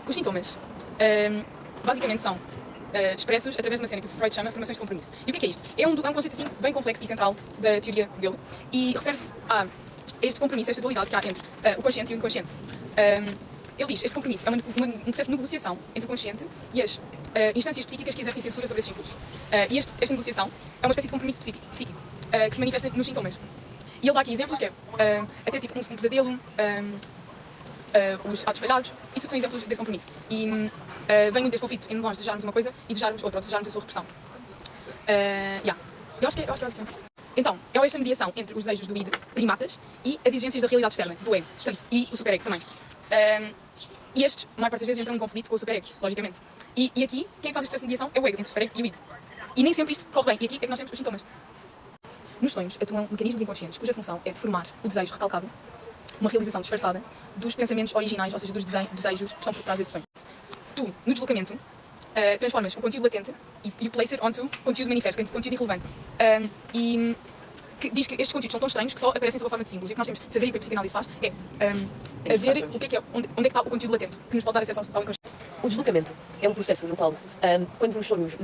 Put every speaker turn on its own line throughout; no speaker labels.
Os sintomas, basicamente, são expressos através de uma cena que Freud chama formações de compromisso. E o que é isto? É um conceito assim, bem complexo e central da teoria dele e refere-se a este compromisso, esta dualidade que há entre o consciente e o inconsciente. Ele diz que este compromisso é um processo de negociação entre o consciente e as instâncias psíquicas que exercem censura sobre esses impulsos. E esta negociação é uma espécie de compromisso psíquico que se manifesta nos sintomas. E ele dá aqui exemplos que é até tipo um pesadelo, os atos falhados, isso são exemplos desse compromisso. E vem desse conflito entre nós desejarmos uma coisa e desejarmos outra, ou desejarmos a sua repressão. Eu acho que é basicamente isso. Então, é esta mediação entre os desejos do id primatas e as exigências da realidade externa, do ego, portanto, e o superego também. E estes, a maior parte das vezes, entram em conflito com o superego, logicamente. E aqui, quem faz este processo de mediação é o ego, entre o superego e o id. E nem sempre isto corre bem, e aqui é que nós temos os sintomas. Nos sonhos atuam mecanismos inconscientes cuja função é deformar o desejo recalcado, uma realização disfarçada, dos pensamentos originais, ou seja, dos desejos que estão por trás desses sonhos. Tu, no deslocamento, transformas o conteúdo latente e o placer onto conteúdo manifesto, conteúdo irrelevante. Que diz que estes conteúdos são tão estranhos que só aparecem sob a forma de símbolos. E o que nós temos de fazer, e o que a psicanálise faz, é ver o que é, onde é que está o conteúdo latente, que nos pode dar acesso ao inconsciente.
O deslocamento é um processo no qual, quando nos sonhos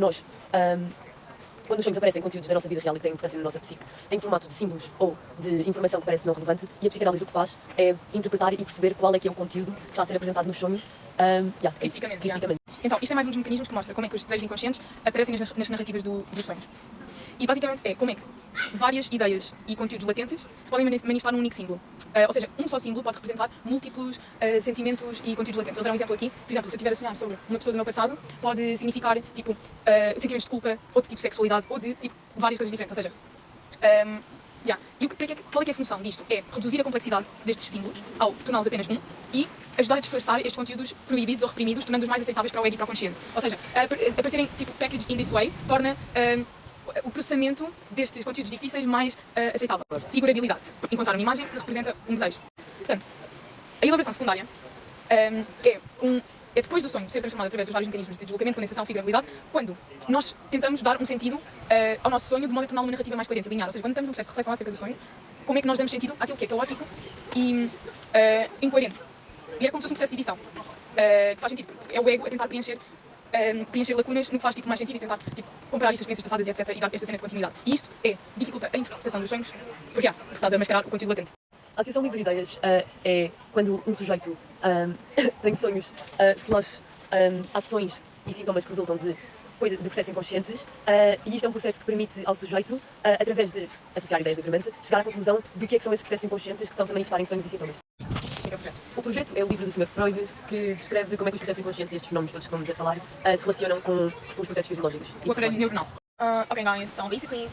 quando nos sonhos aparecem conteúdos da nossa vida real e que têm importância na nossa psique, em formato de símbolos ou de informação que parece não relevante, e a psicanálise o que faz é interpretar e perceber qual é que é o conteúdo que está a ser apresentado nos sonhos, criticamente.
Então, isto é mais um dos mecanismos que mostra como é que os desejos inconscientes aparecem nas narrativas dos sonhos. E basicamente é como é que várias ideias e conteúdos latentes se podem manifestar num único símbolo. Ou seja, um só símbolo pode representar múltiplos sentimentos e conteúdos latentes. Vou dar um exemplo aqui. Por exemplo, se eu estiver a sonhar sobre uma pessoa do meu passado, pode significar tipo sentimentos de culpa, ou de tipo sexualidade, ou de tipo várias coisas diferentes. Ou seja, e qual é que é a função disto? É reduzir a complexidade destes símbolos ao torná-los apenas um e ajudar a disfarçar estes conteúdos proibidos ou reprimidos, tornando-os mais aceitáveis para o ego e para o consciente. Ou seja, aparecerem tipo packaged in this way torna o processamento destes conteúdos difíceis mais aceitável. Figurabilidade. Encontrar uma imagem que representa um desejo. Portanto, a elaboração secundária é depois do sonho ser transformado através dos vários mecanismos de deslocamento, condensação, figurabilidade, quando nós tentamos dar um sentido ao nosso sonho de modo a torná-lo uma narrativa mais coerente e linear. Ou seja, quando estamos num processo de reflexão acerca do sonho, como é que nós damos sentido àquilo que é caótico e incoerente. E é como se fosse um processo de edição, que faz sentido, porque é o ego a tentar preencher lacunas no que faz mais sentido e tentar comparar estas experiências passadas, etc. e dar esta cena de continuidade. E isto dificulta a interpretação dos sonhos, porque estás a mascarar o conteúdo latente.
A associação livre de ideias é quando um sujeito tem sonhos ações e sintomas que resultam de processos inconscientes, e isto é um processo que permite ao sujeito, através de associar ideias livremente, chegar à conclusão do que é que são esses processos inconscientes que estão a manifestar em sonhos e sintomas. O projeto é o livro do Sr. Freud, que descreve como é que os processos inconscientes e estes fenómenos todos que estamos a falar se relacionam com os processos fisiológicos.
O aparelho neuronal. Ok, guys, so basically,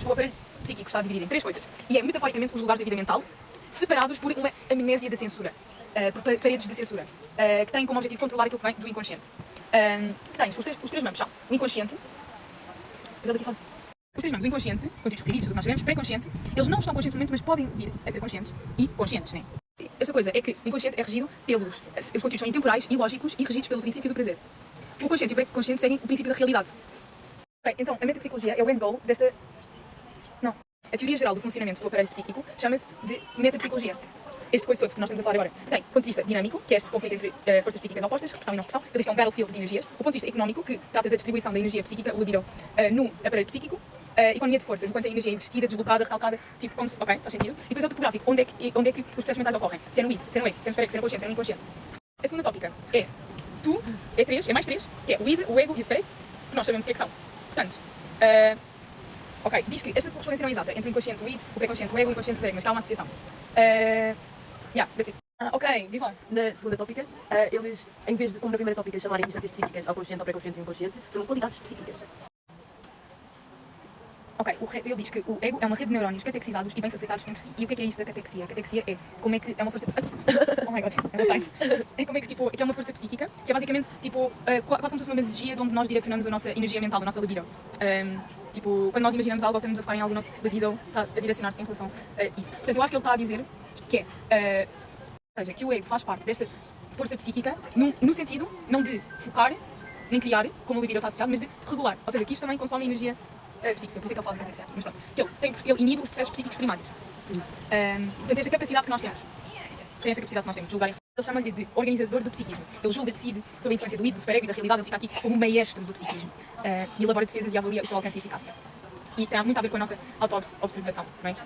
o aparelho psíquico está dividido em três coisas. E é, metaforicamente, os lugares da vida mental, separados por uma amnésia da censura, por paredes de censura, que têm como objetivo controlar aquilo que vem do inconsciente. Tens os três mamos são o inconsciente, os três mamos, o inconsciente, conteúdos reprimidos, tudo que nós sabemos, pré-consciente, eles não estão conscientes no momento, mas podem vir a ser conscientes e conscientes, né? Esta coisa é que o inconsciente é regido os conteúdos são intemporais, ilógicos e regidos pelo princípio do prazer. O consciente e o pré-consciente seguem o princípio da realidade. Ok, então, a metapsicologia é o end goal desta... Não. A teoria geral do funcionamento do aparelho psíquico chama-se de metapsicologia. Este coisa todo que nós estamos a falar agora tem ponto de vista dinâmico, que é este conflito entre forças psíquicas opostas, repressão e não repressão. Ele diz que é um battlefield de energias. O ponto de vista económico, que trata da distribuição da energia psíquica, o libido, no aparelho psíquico. Economia de forças, enquanto a energia é investida, deslocada, recalcada, tipo como se... Ok, faz sentido. E depois é o topográfico, onde é que os processos mentais ocorrem. Se é no id, se é no ego, se é no superego, se é no consciente, se é no inconsciente. A segunda tópica é tu, é mais três, que é o id, o ego e o superego, que nós sabemos o que é que são. Portanto, ok, diz que esta correspondência não é exata entre o inconsciente, o id, o pré-consciente, o ego e o inconsciente, o superego, mas que há uma associação. That's it.
Ok, diz lá. Na segunda tópica, eles, em vez de, como na primeira tópica, chamarem instâncias psíquicas ao consciente, ao pré-consciente e ao inconsciente, chamam qualidades psíquicas.
Ok, ele diz que o ego é uma rede de neurónios catequizados e bem facilitados entre si. E o que é isto da catexia? A catexia é como é que é uma força... Oh my god, é como é que, tipo, que é uma força psíquica, que é basicamente, tipo, quase como se fosse uma magia de onde nós direcionamos a nossa energia mental, a nossa libido. Tipo, quando nós imaginamos algo ou estamos a focar em algo, o nosso libido está a direcionar-se em relação a isso. Portanto, eu acho que ele está a dizer que ou seja, que o ego faz parte desta força psíquica no sentido, não de focar, nem criar, como o libido está associado, mas de regular. Ou seja, que isto também consome energia psíquica, por isso é que ele fala de catexia aqui, mas pronto. Que ele inibe os processos psíquicos primários. Portanto, esta capacidade que nós temos. Tem esta capacidade que nós temos de julgar. Ele chama-lhe de organizador do psiquismo. Ele julga, decide sobre a influência do id, do superego e da realidade. Ele fica aqui como maestro do psiquismo. E elabora defesas e avalia o seu alcance e eficácia. E tem muito a ver com a nossa auto-observação, não é?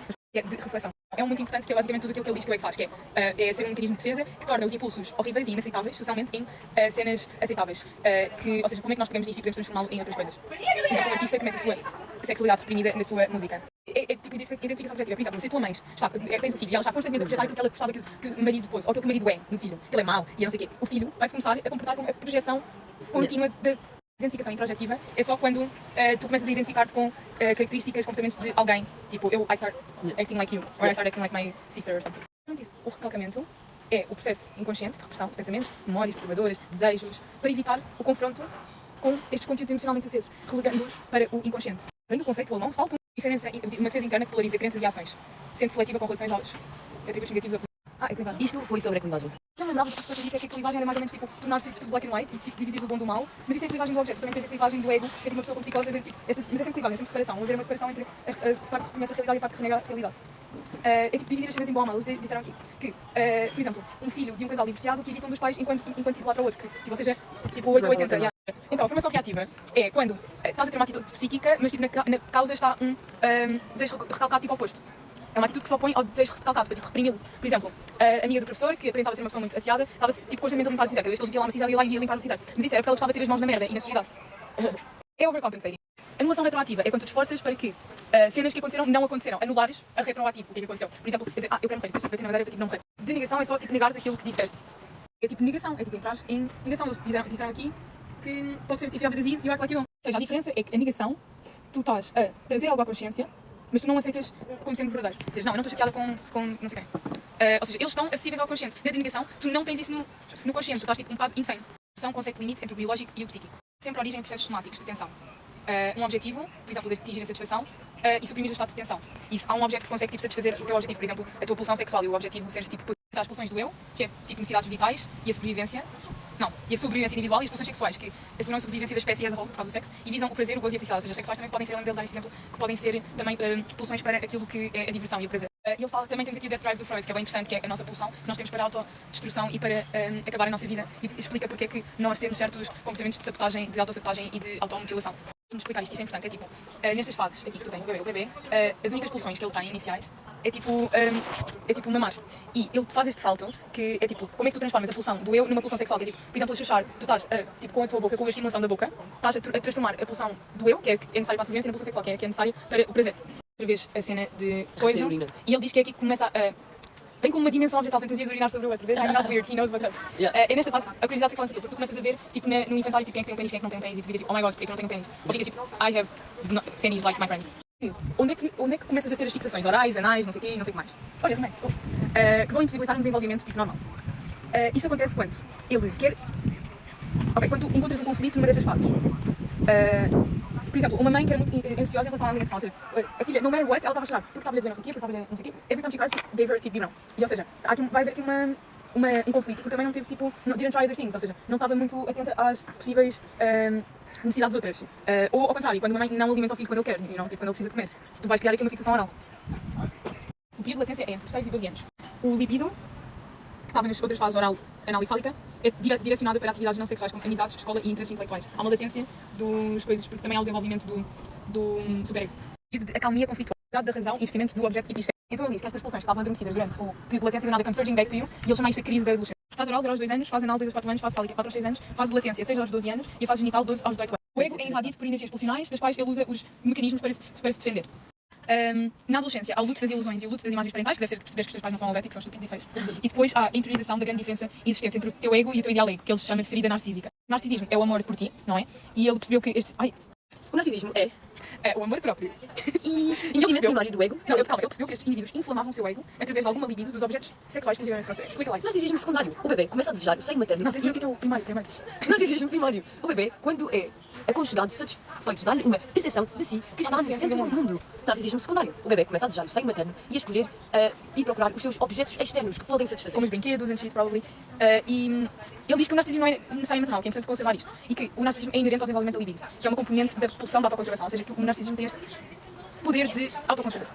De reflexão. É muito importante que é basicamente tudo aquilo que ele diz que o ego faz, que é ser um mecanismo de defesa que torna os impulsos horríveis e inaceitáveis socialmente em cenas aceitáveis. Ou seja, como é que nós pegamos nisto e podemos transformá-lo em outras coisas. Por exemplo, um artista que mete a sua sexualidade reprimida na sua música. É tipo identificação objetiva. Por exemplo, se a tua mãe tens um filho e ela está constantemente a projetar aquilo que ela gostava que o marido fosse, ou aquilo que o marido é no filho, que ele é mau e não sei o quê, o filho vai-se começar a comportar como a projeção contínua da identificação introjetiva. É só quando tu começas a identificar-te com características, comportamentos de alguém, tipo I start acting like you, or I start acting like my sister or something. O recalcamento é o processo inconsciente de repressão de pensamentos, memórias perturbadoras, desejos, para evitar o confronto com estes conteúdos emocionalmente acesos, relegando-os para o inconsciente. Vem do conceito alemão, falta uma defesa interna que polariza crenças e ações, sendo seletiva com relações aos atributos negativos da clivagem.
Isto foi sobre a clivagem.
Eu lembrava que a pessoa disse que a clivagem era mais ou menos tipo tornar-se tudo black and white e tipo dividir o bom do mal, mas isso é a clivagem do objeto, também tens a clivagem do ego, que é tipo uma pessoa com psicose a ver tipo, mas é sempre clivagem, é sempre separação, haver uma separação entre a parte que reconhece a realidade e a parte que renega a realidade. É tipo dividir as cenas em bom ou mal. Eles disseram aqui que, por exemplo, um filho de um casal divorciado que evita um dos pais enquanto titular para o outro, que, tipo, ou seja, tipo 8 ou 80. Yeah. Então, a formação reativa é quando estás a ter uma atitude psíquica, mas tipo, na causa está um desejo recalcado tipo oposto. É uma atitude que se opõe ao desejo recalcado, para tipo, reprimi-lo. Por exemplo, a amiga do professor, que aparentava ser uma pessoa muito asseada, estava tipo, constantemente a limpar o cinzeiro. Cada vez que eles metiam lá uma cinzeira, ia lá e ia limpar o cinzeiro. Mas isso era porque ela gostava de ter as mãos na merda e na sujidade. É overcompensating. Anulação retroativa é quando tu te esforças para que cenas que aconteceram não aconteceram. Anulares a retroativo. O que é que aconteceu? Por exemplo, eu dizer, eu quero morrer, depois bater na madeira, tipo, não morrer. Denegação é só tipo negares aquilo que disseste. É tipo negação, é tipo entrar em negação. Eles disseram aqui que pode ser tipo have a disease, you act like you don't. Ou seja, a diferença é que a negação, tu estás a trazer algo à consciência, mas tu não aceitas como sendo verdadeiro. Dizes, não, eu não estou chateada com não sei quem. Ou seja, eles estão acessíveis ao consciente. Na denegação, tu não tens isso no consciente, tu estás tipo um bocado insane. São um conceito de limite entre o biológico e o psíquico. Sempre origem em processos somáticos de tensão. Um objetivo, por exemplo, de atingir a satisfação e suprimir o estado de tensão. Isso, há um objeto que consegue tipo, satisfazer o teu objetivo, por exemplo, a tua pulsão sexual e o objetivo seja tipo as pulsões do eu, que é tipo necessidades vitais e a sobrevivência. Não, e a sobrevivência individual e as pulsões sexuais, que asseguram a sobrevivência da espécie as a whole, por causa do sexo, e visam o prazer, o gozo e a felicidade. Ou seja, as sexuais também podem ser, além dele dar este exemplo, que podem ser também pulsões para aquilo que é a diversão e o prazer. E ele fala, também temos aqui o Death Drive do Freud, que é bem interessante, que é a nossa pulsão que nós temos para a autodestruição e para acabar a nossa vida, e explica porque é que nós temos certos comportamentos de sabotagem, de autossabotagem e de automutilação. Vamos explicar isto é importante, é tipo, nestas fases aqui que tu tens, o bebê, as únicas pulsões que ele tem iniciais é tipo mamar. E ele faz este salto, que é tipo, como é que tu transformas a pulsão do eu numa pulsão sexual? Que é tipo, por exemplo, a chuchar, tu estás tipo, com a tua boca, com a estimulação da boca, estás a transformar a pulsão do eu, que é necessário para a sobrevivência, na pulsão sexual, que é necessário para o prazer. Outra vez a cena de coisa, e ele diz que é aqui que começa a... Vem com uma dimensão objetal, fantasia de urinar sobre o outro. I'm not weird, he knows what's up. Yeah. É nesta fase a curiosidade sexual infantil, porque tu começas a ver, tipo, no inventário, tipo, quem é que tem um pênis, quem é que não tem um pênis, e tu ficas tipo, oh my god, porque é que não tenho pênis? Ou ficas tipo, I have pennies like my friends. Onde é que começas a ter as fixações orais, anais, não sei o que mais? Olha, remédio. Que vão impossibilitar um desenvolvimento tipo normal. Isto acontece quando ele quer... Ok, quando tu encontras um conflito numa destas fases. Por exemplo, uma mãe que era muito ansiosa em relação à alimentação, ou seja, a filha, no matter what, ela estava a chorar, porque estava a doer não sei o quê, porque estava a doer não sei o quê, every time she cried, gave her tipo biberão. E ou seja, vai haver aqui um conflito, porque também não teve tipo, didn't try other things, ou seja, não estava muito atenta às possíveis necessidades outras. Ou ao contrário, quando uma mãe não alimenta o filho quando ele quer, tipo, quando ele precisa comer, tu vais criar aqui uma fixação oral. O período de latência é entre 6 e 12 anos. O libido, que estava nas outras fases oral, anal e fálica, é direcionada para atividades não sexuais como amizades, escola e interesses intelectuais. Há uma latência dos coisas, porque também há o desenvolvimento do superego. Período de acalmia conflitual, da razão, investimento do objeto epistémico. Então ele diz que estas pulsões estavam adormecidas durante o período de latência denominada come surging back to you, e ele chama isto de crise da adolescência. Fase oral 0 aos 2 anos, fase anal 2 aos 4 anos, fase fálica 4 aos 6 anos, fase de latência 6 aos 12 anos e a fase genital 12 aos 18 anos. O ego é invadido por energias pulsionais, das quais ele usa os mecanismos para se defender. Na adolescência há o luto das ilusões e o luto das imagens parentais, que deve ser que percebes que os teus pais não são helvéticos, são estúpidos e feios. E depois há a interiorização da grande diferença existente entre o teu ego e o teu ideal ego, que ele chama de ferida narcísica. O narcisismo é o amor por ti, não é? E ele percebeu que
o narcisismo é
o amor próprio.
E o sentimento primário do ego?
Não, calma, ele percebeu que estes indivíduos inflamavam o seu ego através de alguma libido dos objetos sexuais exclusivamente para o sexo. Explica lá isso.
Narcisismo secundário. O bebê começa a desejar o seio materno.
Não, tens de dizer o que é o primário.
Narcisismo primário. O bebê, quando é aconchegado, satisfeito, dá-lhe uma percepção de si que está no centro do mundo. Narcisismo secundário. O bebê começa a desejar o seio materno e a escolher e procurar os seus objetos externos que podem satisfazer.
Como os brinquedos and shit, probably. E ele diz que o narcisismo não é necessariamente mau, que é importante conservar isto. E que o narcisismo é inerente ao desenvolvimento da libido, que é uma componente da pulsão da autoconservação. Ou seja, que o narcisismo tem este poder de autoconservação.